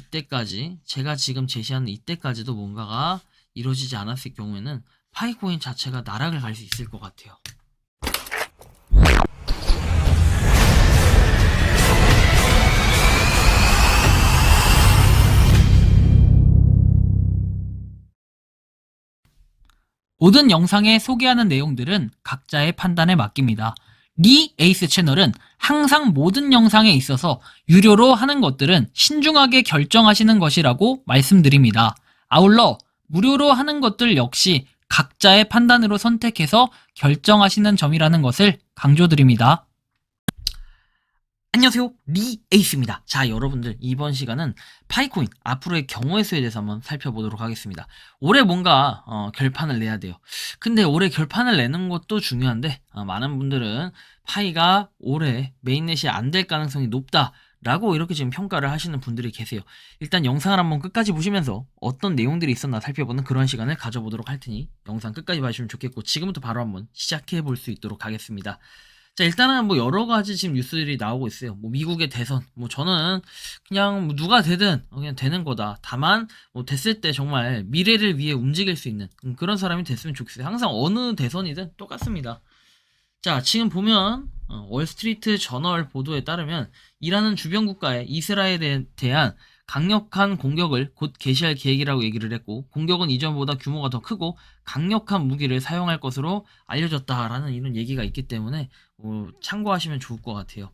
이때까지 제가 지금 제시하는 이때까지도 뭔가가 이루어지지 않았을 경우에는 파이코인 자체가 나락을 갈 수 있을 것 같아요. 모든 영상에 소개하는 내용들은 각자의 판단에 맡깁니다. 리 에이스 채널은 항상 모든 영상에 있어서 유료로 하는 것들은 신중하게 결정하시는 것이라고 말씀드립니다. 아울러 무료로 하는 것들 역시 각자의 판단으로 선택해서 결정하시는 점이라는 것을 강조드립니다. 안녕하세요, 리 에이스입니다. 자, 여러분들 이번 시간은 파이코인 앞으로의 경우의 수에 대해서 한번 살펴보도록 하겠습니다. 올해 뭔가 결판을 내야 돼요. 근데 올해 결판을 내는 것도 중요한데 많은 분들은 파이가 올해 메인넷이 안 될 가능성이 높다 라고 이렇게 지금 평가를 하시는 분들이 계세요. 일단 영상을 한번 끝까지 보시면서 어떤 내용들이 있었나 살펴보는 그런 시간을 가져보도록 할 테니 영상 끝까지 봐주시면 좋겠고, 지금부터 바로 한번 시작해 볼 수 있도록 하겠습니다. 자, 일단은 뭐 여러 가지 지금 뉴스들이 나오고 있어요. 뭐 미국의 대선, 뭐 저는 그냥 뭐 누가 되든 그냥 되는 거다. 다만 뭐 됐을 때 정말 미래를 위해 움직일 수 있는 그런 사람이 됐으면 좋겠어요. 항상 어느 대선이든 똑같습니다. 자, 지금 보면 월스트리트 저널 보도에 따르면 이라는 주변 국가에 이스라엘에 대한 강력한 공격을 곧 개시할 계획이라고 얘기를 했고, 공격은 이전보다 규모가 더 크고 강력한 무기를 사용할 것으로 알려졌다라는 이런 얘기가 있기 때문에 참고하시면 좋을 것 같아요.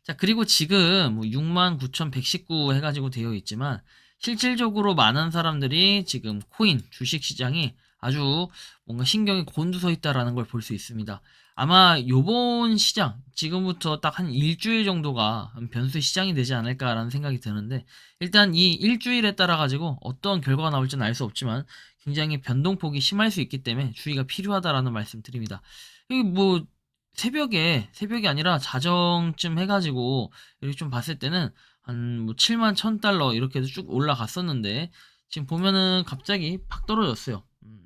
자, 그리고 지금 69,119 해가지고 되어 있지만 실질적으로 많은 사람들이 지금 코인 주식 시장이 아주 뭔가 신경이 곤두서 있다라는 걸 볼 수 있습니다. 아마 요번 시장 지금부터 딱 한 일주일 정도가 변수 시장이 되지 않을까라는 생각이 드는데, 일단 이 일주일에 따라 가지고 어떤 결과가 나올지는 알 수 없지만 굉장히 변동폭이 심할 수 있기 때문에 주의가 필요하다라는 말씀 드립니다. 여기 뭐 새벽이 아니라 자정쯤 해가지고 이렇게 좀 봤을 때는 한 뭐 7만 1,000달러 이렇게 해서 쭉 올라갔었는데 지금 보면은 갑자기 팍 떨어졌어요.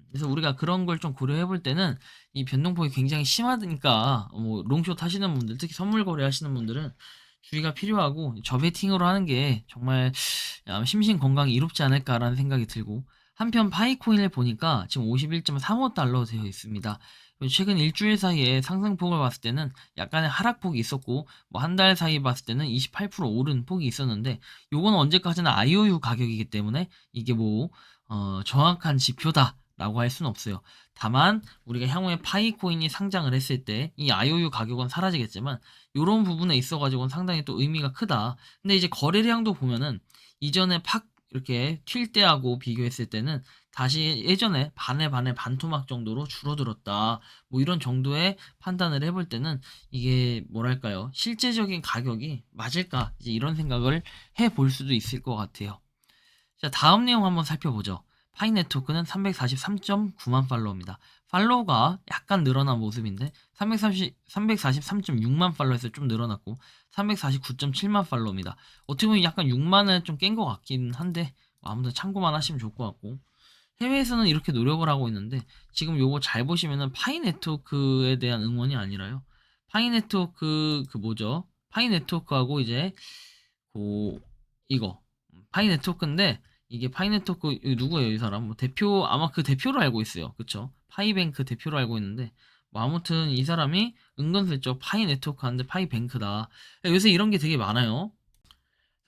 그래서 우리가 그런 걸 좀 고려해 볼 때는 이 변동폭이 굉장히 심하니까 뭐 롱숏 하시는 분들, 특히 선물 거래 하시는 분들은 주의가 필요하고 저베팅으로 하는 게 정말 심신 건강이 이롭지 않을까라는 생각이 들고, 한편 파이코인을 보니까 지금 51.35달러 되어 있습니다. 최근 일주일 사이에 상승폭을 봤을 때는 약간의 하락폭이 있었고, 뭐 한 달 사이 봤을 때는 28% 오른 폭이 있었는데, 요건 언제까지나 IOU 가격이기 때문에 이게 뭐 정확한 지표다라고 할 수는 없어요. 다만 우리가 향후에 파이코인이 상장을 했을 때 이 IOU 가격은 사라지겠지만 요런 부분에 있어가지고는 상당히 또 의미가 크다. 근데 이제 거래량도 보면은 이전에 팍 이렇게 튈 때하고 비교했을 때는 다시 예전에 반에 반토막 정도로 줄어들었다. 뭐 이런 정도의 판단을 해볼 때는 이게 뭐랄까요? 실제적인 가격이 맞을까? 이제 이런 생각을 해볼 수도 있을 것 같아요. 자, 다음 내용 한번 살펴보죠. 파이 네트워크는 343.9만 팔로워입니다. 팔로우가 약간 늘어난 모습인데 343.6만 팔로워에서 좀 늘어났고 349.7만 팔로워입니다. 어떻게 보면 약간 6만을 좀 깬 것 같긴 한데 아무튼 참고만 하시면 좋을 것 같고, 해외에서는 이렇게 노력을 하고 있는데 지금 요거 잘 보시면은 파이 네트워크에 대한 응원이 아니라요. 파이 네트워크 그 뭐죠? 파이 네트워크하고 이제 이거 파이 네트워크인데, 이게 파이 네트워크 누구예요 이 사람? 뭐 대표, 아마 그 대표로 알고 있어요. 그쵸? 파이뱅크 대표로 알고 있는데 뭐 아무튼 이 사람이 은근슬쩍 파이 네트워크 하는데 파이뱅크다. 요새 이런 게 되게 많아요.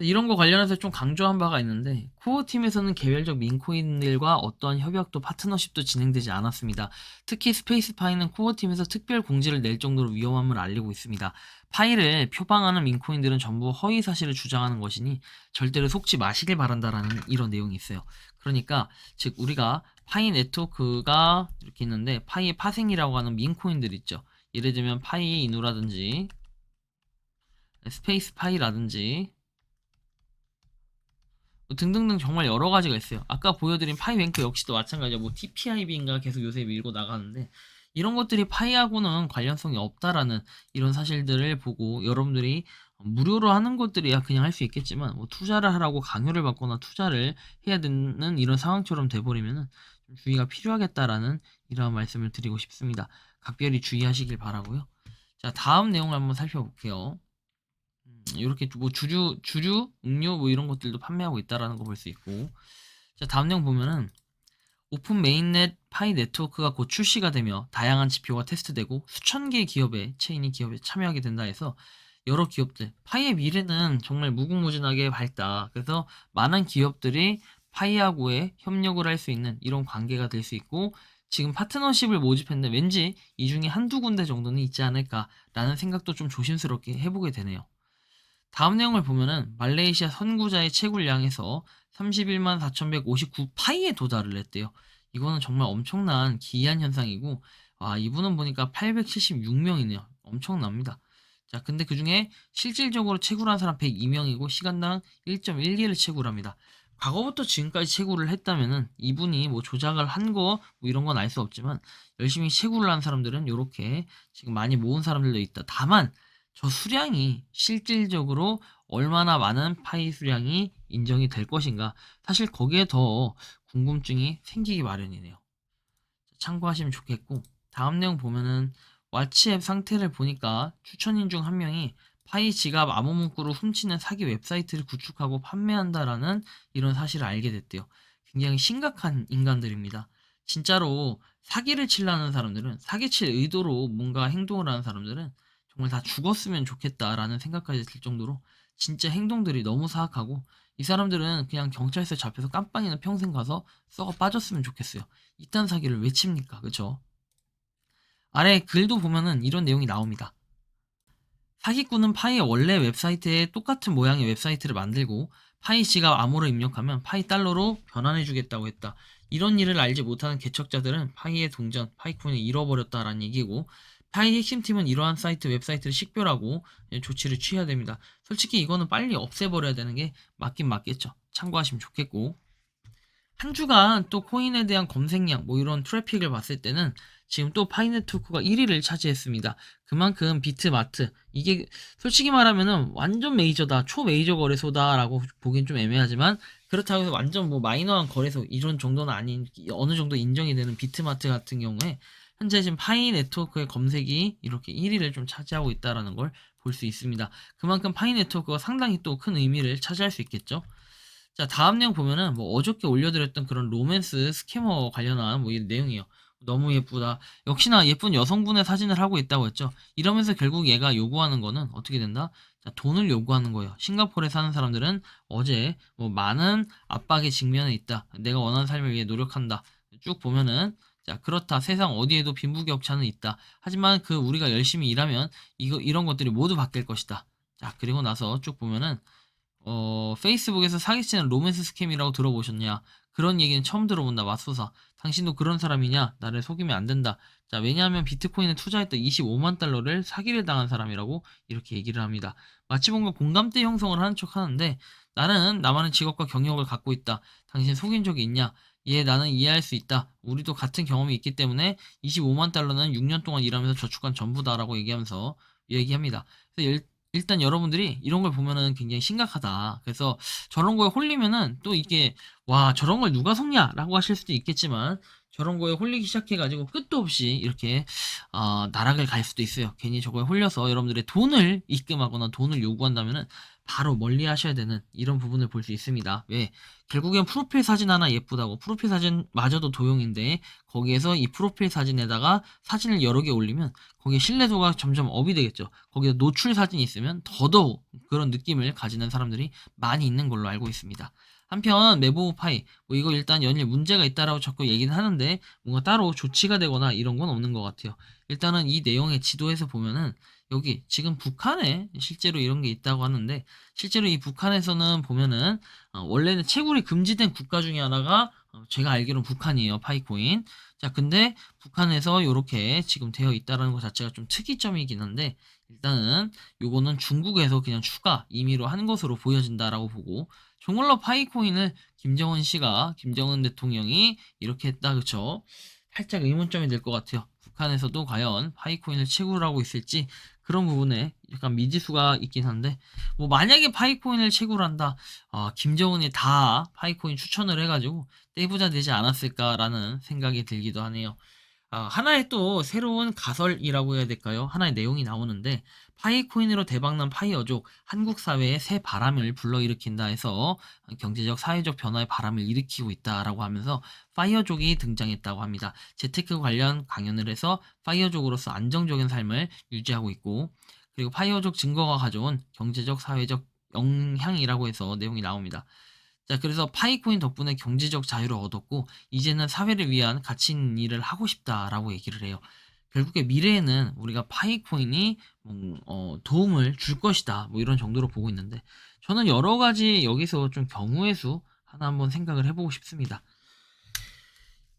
이런 거 관련해서 좀 강조한 바가 있는데, 코어 팀에서는 개별적 민코인들과 어떠한 협약도 파트너십도 진행되지 않았습니다. 특히 스페이스파이는 코어 팀에서 특별 공지를 낼 정도로 위험함을 알리고 있습니다. 파이를 표방하는 민코인들은 전부 허위 사실을 주장하는 것이니 절대로 속지 마시길 바란다라는 이런 내용이 있어요. 그러니까 즉 우리가 파이 네트워크가 이렇게 있는데 파이의 파생이라고 하는 민코인들 있죠. 예를 들면 파이 이누라든지 스페이스파이라든지 등등등 정말 여러 가지가 있어요. 아까 보여드린 파이뱅크 역시도 마찬가지로 뭐 TPIB인가 계속 요새 밀고 나가는데, 이런 것들이 파이하고는 관련성이 없다라는 이런 사실들을 보고 여러분들이 무료로 하는 것들이야 그냥 할 수 있겠지만 뭐 투자를 하라고 강요를 받거나 투자를 해야 되는 이런 상황처럼 돼버리면은 좀 주의가 필요하겠다라는 이런 말씀을 드리고 싶습니다. 각별히 주의하시길 바라고요. 자, 다음 내용을 한번 살펴볼게요. 요렇게 뭐 주류, 음료 뭐 이런 것들도 판매하고 있다라는 거 볼 수 있고. 자, 다음 내용 보면은 오픈 메인넷 파이 네트워크가 곧 출시가 되며 다양한 지표가 테스트되고 수천 개의 기업의 체인이 기업에 참여하게 된다 해서 여러 기업들, 파이의 미래는 정말 무궁무진하게 밝다. 그래서 많은 기업들이 파이하고의 협력을 할 수 있는 이런 관계가 될 수 있고, 지금 파트너십을 모집했는데 왠지 이 중에 한두 군데 정도는 있지 않을까라는 생각도 좀 조심스럽게 해보게 되네요. 다음 내용을 보면은 말레이시아 선구자의 채굴량에서 31만 4,159 파이에 도달을 했대요. 이거는 정말 엄청난 기이한 현상이고, 이분은 보니까 876명이네요. 엄청납니다. 자, 근데 그 중에 실질적으로 채굴한 사람 102명이고 시간당 1.1개를 채굴합니다. 과거부터 지금까지 채굴을 했다면은 이분이 뭐 조작을 한 거 뭐 이런 건 알 수 없지만, 열심히 채굴을 한 사람들은 이렇게 지금 많이 모은 사람들도 있다. 다만 저 수량이 실질적으로 얼마나 많은 파이 수량이 인정이 될 것인가, 사실 거기에 더 궁금증이 생기기 마련이네요. 참고하시면 좋겠고, 다음 내용 보면은 왓치 앱 상태를 보니까 추천인 중 한 명이 파이 지갑 암호 문구로 훔치는 사기 웹사이트를 구축하고 판매한다라는 이런 사실을 알게 됐대요. 굉장히 심각한 인간들입니다. 진짜로 사기를 치려는 사람들은, 사기칠 의도로 뭔가 행동을 하는 사람들은 정말 다 죽었으면 좋겠다라는 생각까지 들 정도로 진짜 행동들이 너무 사악하고, 이 사람들은 그냥 경찰서에 잡혀서 깜빵이나 평생 가서 썩어 빠졌으면 좋겠어요. 이딴 사기를 왜 칩니까? 그쵸? 아래 글도 보면은 이런 내용이 나옵니다. 사기꾼은 파이의 원래 웨브사이트에 똑같은 모양의 웹사이트를 만들고 파이 지갑 암호를 입력하면 파이 달러로 변환해주겠다고 했다. 이런 일을 알지 못하는 개척자들은 파이의 동전, 파이코인을 잃어버렸다라는 얘기고, 파이 핵심팀은 이러한 웹사이트를 식별하고 조치를 취해야 됩니다. 솔직히 이거는 빨리 없애버려야 되는 게 맞긴 맞겠죠. 참고하시면 좋겠고, 한 주간 또 코인에 대한 검색량 뭐 이런 트래픽을 봤을 때는 지금 또 파이 네트워크가 1위를 차지했습니다. 그만큼 비트마트, 이게 솔직히 말하면은 완전 메이저다, 초메이저 거래소다라고 보긴 좀 애매하지만, 그렇다고 해서 완전 뭐 마이너한 거래소 이런 정도는 아닌, 어느 정도 인정이 되는 비트마트 같은 경우에 현재 지금 파이 네트워크의 검색이 이렇게 1위를 좀 차지하고 있다라는 걸 볼 수 있습니다. 그만큼 파이 네트워크가 상당히 또 큰 의미를 차지할 수 있겠죠. 자, 다음 내용 보면은 뭐 어저께 올려드렸던 그런 로맨스 스캐머 관련한 뭐 이 내용이에요. 너무 예쁘다. 역시나 예쁜 여성분의 사진을 하고 있다고 했죠. 이러면서 결국 얘가 요구하는 거는 어떻게 된다? 자, 돈을 요구하는 거예요. 싱가포르에 사는 사람들은 어제 뭐 많은 압박에 직면해 있다. 내가 원하는 삶을 위해 노력한다. 쭉 보면은, 자, 그렇다. 세상 어디에도 빈부격차는 있다. 하지만 그 우리가 열심히 일하면 이런 것들이 모두 바뀔 것이다. 자, 그리고 나서 쭉 보면은 페이스북에서 사기치는 로맨스 스캠이라고 들어보셨냐? 그런 얘기는 처음 들어본다, 맙소사. 당신도 그런 사람이냐? 나를 속이면 안 된다. 자, 왜냐하면 비트코인에 투자했다 25만 달러를 사기를 당한 사람이라고 이렇게 얘기를 합니다. 마치 뭔가 공감대 형성을 하는 척 하는데, 나는 나만의 직업과 경력을 갖고 있다. 당신 속인 적이 있냐? 예, 나는 이해할 수 있다. 우리도 같은 경험이 있기 때문에 25만 달러는 6년 동안 일하면서 저축한 전부다라고 얘기하면서 얘기합니다. 그래서 일단 여러분들이 이런 걸 보면은 굉장히 심각하다. 그래서 저런 거에 홀리면은 또 이게, 와, 저런 걸 누가 속냐라고 하실 수도 있겠지만, 저런 거에 홀리기 시작해가지고 끝도 없이 이렇게 나락을 갈 수도 있어요. 괜히 저거에 홀려서 여러분들의 돈을 입금하거나 돈을 요구한다면은 바로 멀리 하셔야 되는 이런 부분을 볼 수 있습니다. 왜? 결국엔 프로필 사진 하나 예쁘다고, 프로필 사진마저도 도용인데 거기에서 이 프로필 사진에다가 사진을 여러 개 올리면 거기에 신뢰도가 점점 업이 되겠죠. 거기에 노출 사진이 있으면 더더욱 그런 느낌을 가지는 사람들이 많이 있는 걸로 알고 있습니다. 한편 메보우 파이, 뭐 이거 일단 연일 문제가 있다라고 자꾸 얘기는 하는데 뭔가 따로 조치가 되거나 이런 건 없는 것 같아요. 일단은 이 내용의 지도에서 보면은 여기 지금 북한에 실제로 이런 게 있다고 하는데, 실제로 이 북한에서는 보면은 원래는 채굴이 금지된 국가 중에 하나가 제가 알기로는 북한이에요. 파이코인. 자, 근데 북한에서 이렇게 지금 되어 있다라는 것 자체가 좀 특이점이긴 한데, 일단은 요거는 중국에서 그냥 추가 임의로 한 것으로 보여진다라고 보고, 정말로 파이코인을 김정은 대통령이 이렇게 했다, 그쵸? 살짝 의문점이 될 것 같아요. 북한에서도 과연 파이코인을 채굴을 하고 있을지, 그런 부분에 약간 미지수가 있긴 한데, 뭐 만약에 파이코인을 채굴을 한다, 김정은이 다 파이코인 추천을 해가지고 떼부자 되지 않았을까라는 생각이 들기도 하네요. 하나의 또 새로운 가설이라고 해야 될까요? 하나의 내용이 나오는데 파이코인으로 대박난 파이어족 한국 사회에 새 바람을 불러일으킨다 해서 경제적 사회적 변화의 바람을 일으키고 있다라고 하면서 파이어족이 등장했다고 합니다. 재테크 관련 강연을 해서 파이어족으로서 안정적인 삶을 유지하고 있고 그리고 파이어족 증거가 가져온 경제적 사회적 영향이라고 해서 내용이 나옵니다. 자, 그래서 파이코인 덕분에 경제적 자유를 얻었고 이제는 사회를 위한 가치 있는 일을 하고 싶다라고 얘기를 해요. 결국에 미래에는 우리가 파이코인이 도움을 줄 것이다. 뭐 이런 정도로 보고 있는데 저는 여러 가지 여기서 좀 경우의 수 하나 한번 생각을 해보고 싶습니다.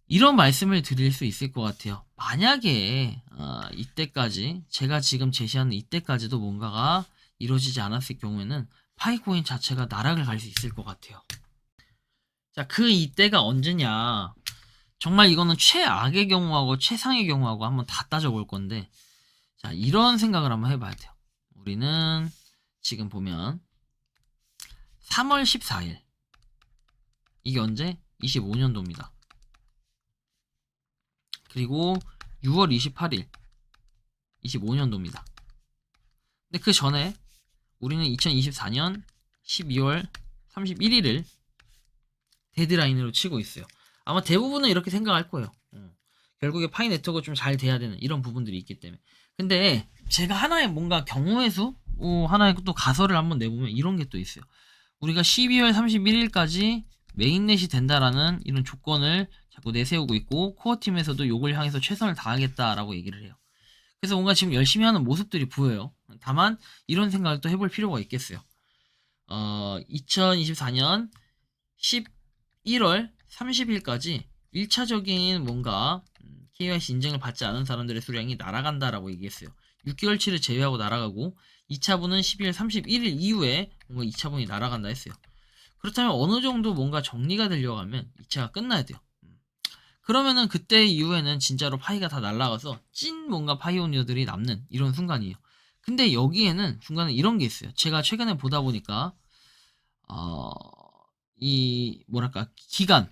이런 말씀을 드릴 수 있을 것 같아요. 만약에 이때까지 제가 지금 제시하는 이때까지도 뭔가가 이루어지지 않았을 경우에는 파이코인 자체가 나락을 갈 수 있을 것 같아요. 자, 그 이때가 언제냐? 정말 이거는 최악의 경우하고 최상의 경우하고 한번 다 따져볼 건데, 자, 이런 생각을 한번 해봐야 돼요. 우리는 지금 보면 3월 14일 이게 언제? 25년도입니다. 그리고 6월 28일 25년도입니다. 근데 그 전에 우리는 2024년 12월 31일을 데드라인으로 치고 있어요. 아마 대부분은 이렇게 생각할 거예요. 결국에 파이 네트워크가 좀 잘 돼야 되는 이런 부분들이 있기 때문에. 근데 제가 하나의 뭔가 경우의 수, 하나의 또 가설을 한번 내보면 이런 게 또 있어요. 우리가 12월 31일까지 메인넷이 된다라는 이런 조건을 자꾸 내세우고 있고 코어팀에서도 요걸 향해서 최선을 다하겠다라고 얘기를 해요. 그래서 뭔가 지금 열심히 하는 모습들이 보여요. 다만 이런 생각을 또 해볼 필요가 있겠어요. 2024년 11월 30일까지 1차적인 뭔가 KYC 인증을 받지 않은 사람들의 수량이 날아간다라고 얘기했어요. 6개월치를 제외하고 날아가고 2차분은 12월 31일 이후에 뭔가 2차분이 날아간다 했어요. 그렇다면 어느 정도 뭔가 정리가 되려고 하면 2차가 끝나야 돼요. 그러면은 그때 이후에는 진짜로 파이가 다 날아가서 찐 뭔가 파이오니어들이 남는 이런 순간이에요. 근데 여기에는 중간에 이런 게 있어요. 제가 최근에 보다 보니까 이 뭐랄까 기간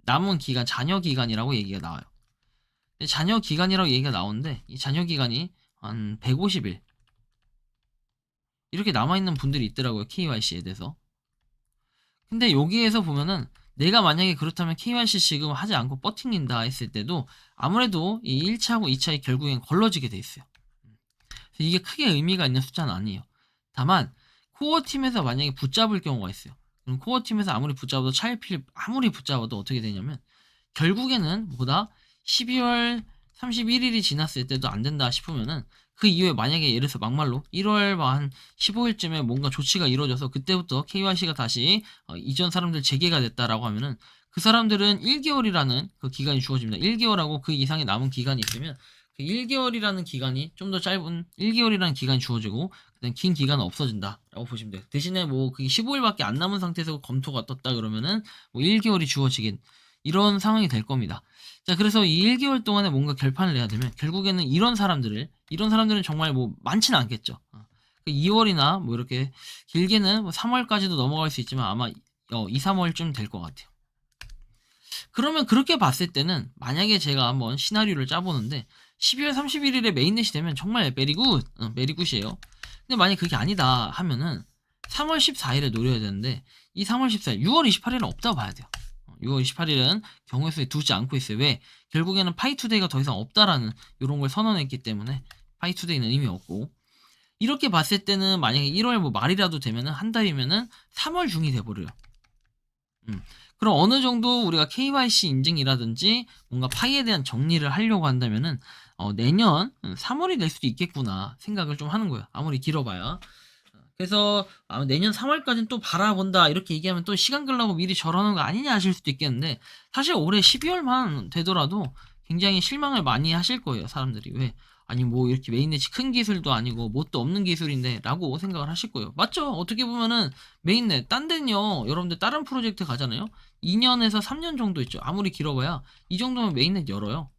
남은 기간 잔여 기간이라고 얘기가 나와요. 잔여 기간이라고 얘기가 나오는데 이 잔여 기간이 한 150일 이렇게 남아있는 분들이 있더라고요. KYC에 대해서. 근데 여기에서 보면은 내가 만약에 그렇다면 KYC 지금 하지 않고 버팅긴다 했을 때도 아무래도 이 1차하고 2차에 결국엔 걸러지게 돼 있어요. 이게 크게 의미가 있는 숫자는 아니에요. 다만 코어 팀에서 만약에 붙잡을 경우가 있어요. 그럼 코어 팀에서 아무리 붙잡아도 차일필 아무리 붙잡아도 어떻게 되냐면 결국에는 뭐다 12월 31일이 지났을 때도 안 된다 싶으면은 그 이후에 만약에 예를 들어서 막말로 1월 한 15일쯤에 뭔가 조치가 이루어져서 그때부터 KYC가 다시 이전 사람들 재개가 됐다라고 하면은 그 사람들은 1개월이라는 그 기간이 주어집니다. 1개월하고 그 이상의 남은 기간이 있으면 그 1개월이라는 기간이 좀 더 짧은 1개월이라는 기간이 주어지고 그다음 긴 기간은 없어진다라고 보시면 돼요. 대신에 뭐 그게 15일밖에 안 남은 상태에서 검토가 떴다 그러면은 뭐 1개월이 주어지긴 이런 상황이 될 겁니다. 자, 그래서 이 1개월 동안에 뭔가 결판을 내야 되면 결국에는 이런 사람들은 정말 뭐 많지는 않겠죠. 2월이나 뭐 이렇게 길게는 뭐 3월까지도 넘어갈 수 있지만 아마 2, 3월쯤 될 것 같아요. 그러면 그렇게 봤을 때는 만약에 제가 한번 시나리오를 짜보는데 12월 31일에 메인넷이 되면 정말 메리굿, 메리굿이에요. 근데 만약 그게 아니다 하면은 3월 14일에 노려야 되는데 이 3월 14일, 6월 28일은 없다고 봐야 돼요. 6월 28일은 경우의 수에 두지 않고 있어요. 왜? 결국에는 파이투데이가 더 이상 없다라는 이런 걸 선언했기 때문에 파이투데이는 의미 없고 이렇게 봤을 때는 만약에 1월 뭐 말이라도 되면은 한 달이면은 3월 중이 돼버려요. 그럼 어느 정도 우리가 KYC 인증이라든지 뭔가 파이에 대한 정리를 하려고 한다면은 내년 3월이 될 수도 있겠구나 생각을 좀 하는 거예요. 아무리 길어봐야. 그래서 내년 3월까지는 또 바라본다 이렇게 얘기하면 또 시간 끌라고 미리 저러는 거 아니냐 하실 수도 있겠는데 사실 올해 12월만 되더라도 굉장히 실망을 많이 하실 거예요. 사람들이. 왜? 아니 뭐 이렇게 메인넷이 큰 기술도 아니고 뭣도 없는 기술인데 라고 생각을 하실 거예요. 맞죠? 어떻게 보면은 메인넷 딴 데는요 여러분들 다른 프로젝트 가잖아요. 2년에서 3년 정도 있죠. 아무리 길어봐야 이 정도면 메인넷 열어요.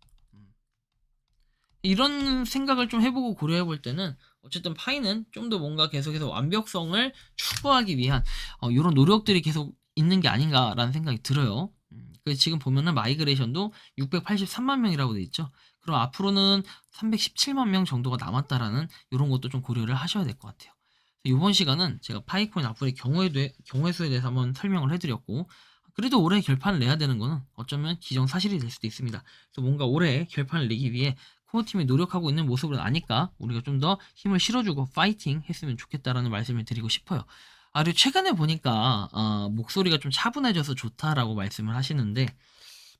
이런 생각을 좀 해보고 고려해 볼 때는 어쨌든 파이는 좀 더 뭔가 계속해서 완벽성을 추구하기 위한 이런 노력들이 계속 있는 게 아닌가라는 생각이 들어요. 지금 보면은 마이그레이션도 683만 명이라고 돼 있죠. 그럼 앞으로는 317만 명 정도가 남았다라는 이런 것도 좀 고려를 하셔야 될 것 같아요. 이번 시간은 제가 파이코인 앞으로의 경우의 수에 대해서 한번 설명을 해드렸고, 그래도 올해 결판을 내야 되는 거는 어쩌면 기정사실이 될 수도 있습니다. 그래서 뭔가 올해 결판을 내기 위해 코어팀이 노력하고 있는 모습을 아니까 우리가 좀 더 힘을 실어주고 파이팅 했으면 좋겠다라는 말씀을 드리고 싶어요. 그리고 최근에 보니까 목소리가 좀 차분해져서 좋다라고 말씀을 하시는데,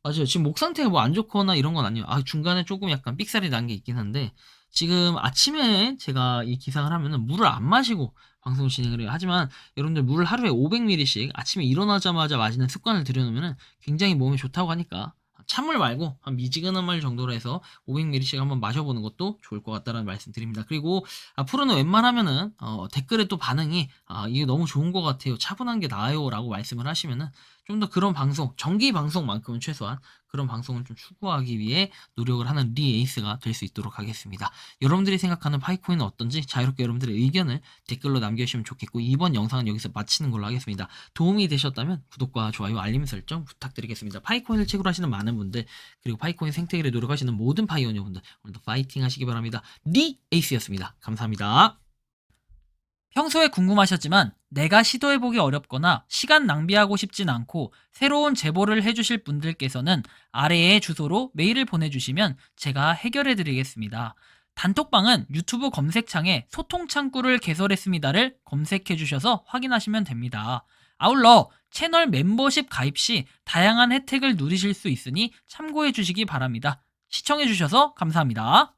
맞아요. 지금 목 상태가 뭐 안 좋거나 이런 건 아니에요. 중간에 조금 약간 삑사리 난 게 있긴 한데, 지금 아침에 제가 이 기상을 하면은 물을 안 마시고 방송을 진행을 해요. 하지만 여러분들 물을 하루에 500ml씩 아침에 일어나자마자 마시는 습관을 들여놓으면은 굉장히 몸에 좋다고 하니까, 찬물 말고 한 미지근한 물 정도로 해서 500ml씩 한번 마셔보는 것도 좋을 것 같다는 말씀 드립니다. 그리고 앞으로는 웬만하면은 댓글에 또 반응이 이게 너무 좋은 것 같아요, 차분한 게 나아요 라고 말씀을 하시면은 좀 더 그런 방송, 정기 방송만큼은 최소한 그런 방송을 좀 추구하기 위해 노력을 하는 리에이스가 될 수 있도록 하겠습니다. 여러분들이 생각하는 파이코인은 어떤지 자유롭게 여러분들의 의견을 댓글로 남겨주시면 좋겠고, 이번 영상은 여기서 마치는 걸로 하겠습니다. 도움이 되셨다면 구독과 좋아요, 알림 설정 부탁드리겠습니다. 파이코인을 책으로 하시는 많은 분들, 그리고 파이코인 생태계를 노력하시는 모든 파이오니어분들, 오늘도 파이팅 하시기 바랍니다. 리에이스였습니다. 감사합니다. 평소에 궁금하셨지만 내가 시도해보기 어렵거나 시간 낭비하고 싶진 않고 새로운 제보를 해주실 분들께서는 아래의 주소로 메일을 보내주시면 제가 해결해드리겠습니다. 단톡방은 유튜브 검색창에 소통창구를 개설했습니다를 검색해주셔서 확인하시면 됩니다. 아울러 채널 멤버십 가입 시 다양한 혜택을 누리실 수 있으니 참고해주시기 바랍니다. 시청해주셔서 감사합니다.